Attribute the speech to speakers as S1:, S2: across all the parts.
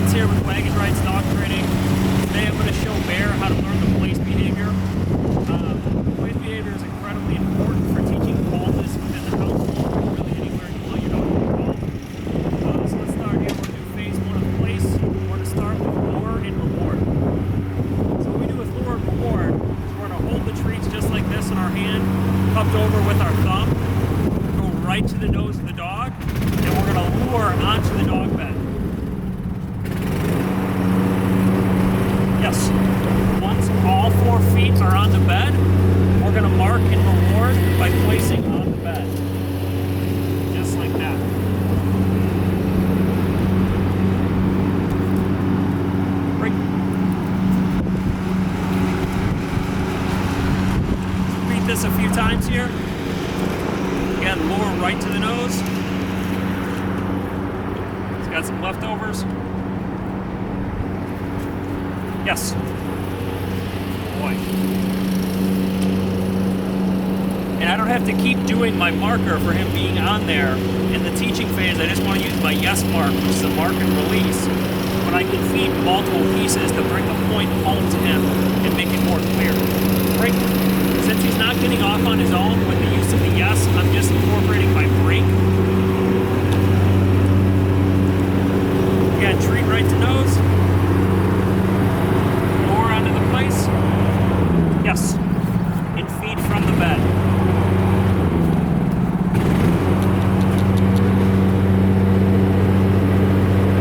S1: Lance here with Wagging Dog Training. Today I'm going to show Bear how to learn the place behavior. Place behavior is incredibly important for teaching calmness within the household, or really anywhere you want your dog to be calm. So let's start here. We're going to do phase one of place. We're going to start with lure and reward. So what we do with lure and reward is we're going to hold the treats just like this in our hand, cupped over with our thumb, go right to the nose of the dog, and we're going to lure onto the dog bed. Yes. Once all 4 feet are on the bed, we're going to mark and reward by placing on the bed. Just like that. Break. Repeat this a few times here. Again, lure right to the nose. It's got some leftovers. Yes. Boy. And I don't have to keep doing my marker for him being on there. In the teaching phase, I just want to use my yes mark, which is a mark and release. But I can feed multiple pieces to bring the point home to him and make it more clear. Break. Since he's not getting off on his own with the use of the yes, I'm just incorporating my break. Again, treat right to nose. Yes, and feed from the bed.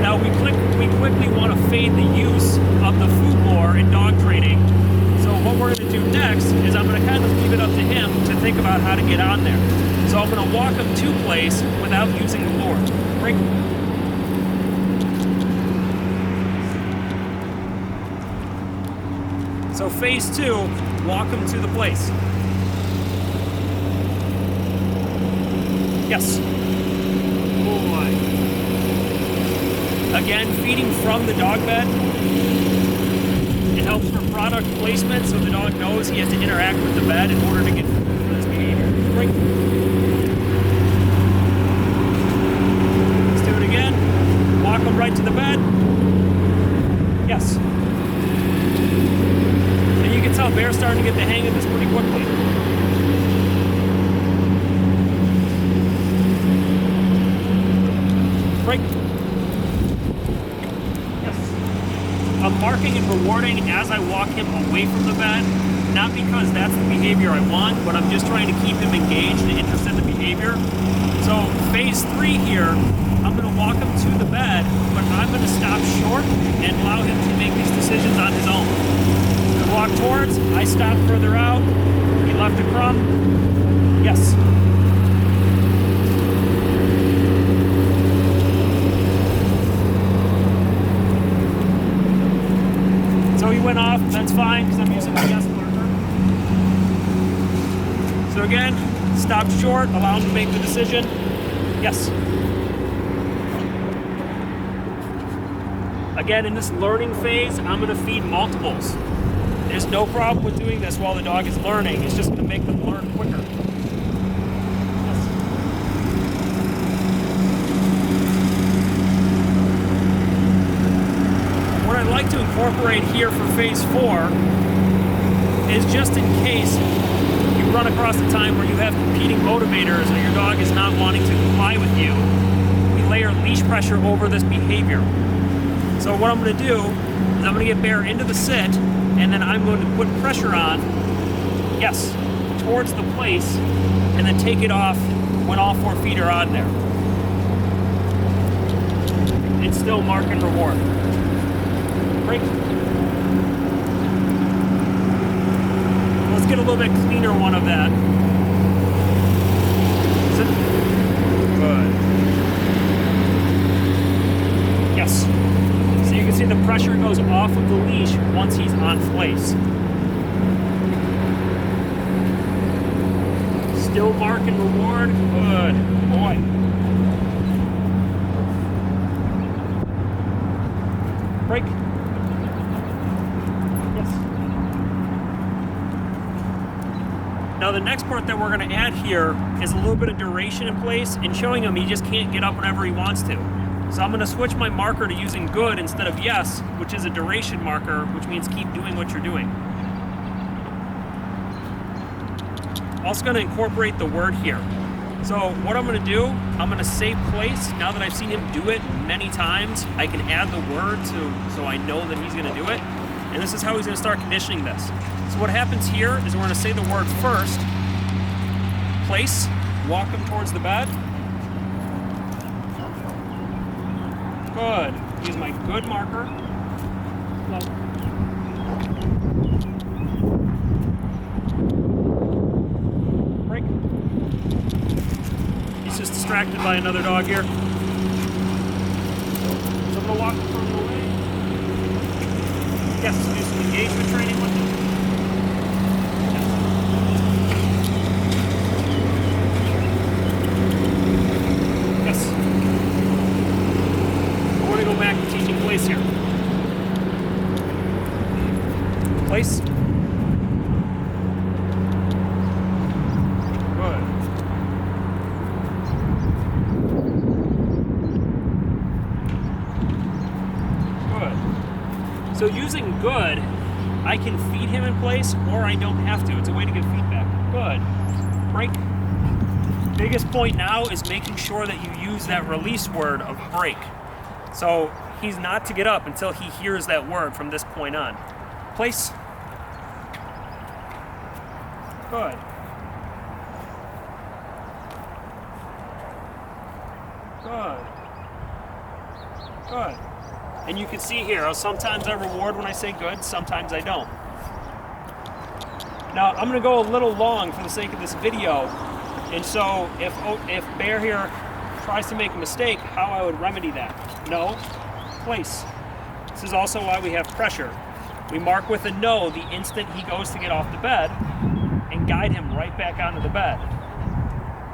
S1: Now we quickly want to fade the use of the food lure in dog training. So what we're going to do next is I'm going to kind of leave it up to him to think about how to get on there. So I'm going to walk him to place without using the lure. Break. So phase 2, walk him to the place. Yes. Boy. Again, feeding from the dog bed. It helps for product placement so the dog knows he has to interact with the bed in order to get food for this behavior. Great. Let's do it again. Walk him right to the bed. Yes. You can tell Bear's starting to get the hang of this pretty quickly. Break. Yes. I'm marking and rewarding as I walk him away from the bed, not because that's the behavior I want, but I'm just trying to keep him engaged and interested in the behavior. So phase 3 here, I'm going to walk him to the bed, but I'm going to stop short and allow him to make these decisions on his own. Walk towards, I stopped further out, he left a crumb, yes. So he went off, that's fine, because I'm using my yes marker. So again, stop short, allow him to make the decision, yes. Again, in this learning phase, I'm going to feed multiples. There's no problem with doing this while the dog is learning. It's just going to make them learn quicker. Yes. What I'd like to incorporate here for phase 4 is just in case you run across a time where you have competing motivators or your dog is not wanting to comply with you, we layer leash pressure over this behavior. So what I'm going to do is I'm going to get Bear into the sit, and then I'm going to put pressure on, yes, towards the place, and then take it off when all 4 feet are on there. It's still mark and reward. Break. Let's get a little bit cleaner one of that. Sit. Good. Yes. So you can see the pressure goes off of the leash once he's on place. Still mark and reward. Good boy. Break. Yes. Now the next part that we're going to add here is a little bit of duration in place and showing him he just can't get up whenever he wants to. So I'm going to switch my marker to using good instead of yes, which is a duration marker, which means keep doing what you're doing. Also going to incorporate the word here. So what I'm going to do, I'm going to say place. Now that I've seen him do it many times, I can add the word so I know that he's going to do it. And this is how he's going to start conditioning this. So what happens here is we're going to say the word first. Place. Walk him towards the bed. Good. Use my good marker. Break. He's just distracted by another dog here. So I'm going to walk him further away. Yes, do some engagement training with him. Yes. We're going to go back to teaching place here. Place. Good. Good. So using good, I can feed him in place or I don't have to. It's a way to get feedback. Good. Break. Biggest point now is making sure that you use that release word of break. So he's not to get up until he hears that word from this point on. Place. Good. Good. Good. And you can see here, sometimes I reward when I say good, sometimes I don't. Now, I'm going to go a little long for the sake of this video. And so if Bear here tries to make a mistake, how I would remedy that. No, place. This is also why we have pressure. We mark with a no the instant he goes to get off the bed and guide him right back onto the bed.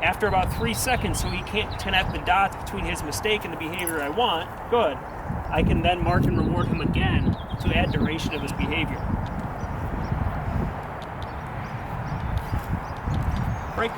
S1: After about 3 seconds, so he can't connect the dots between his mistake and the behavior I want, good. I can then mark and reward him again to add duration of his behavior. Break.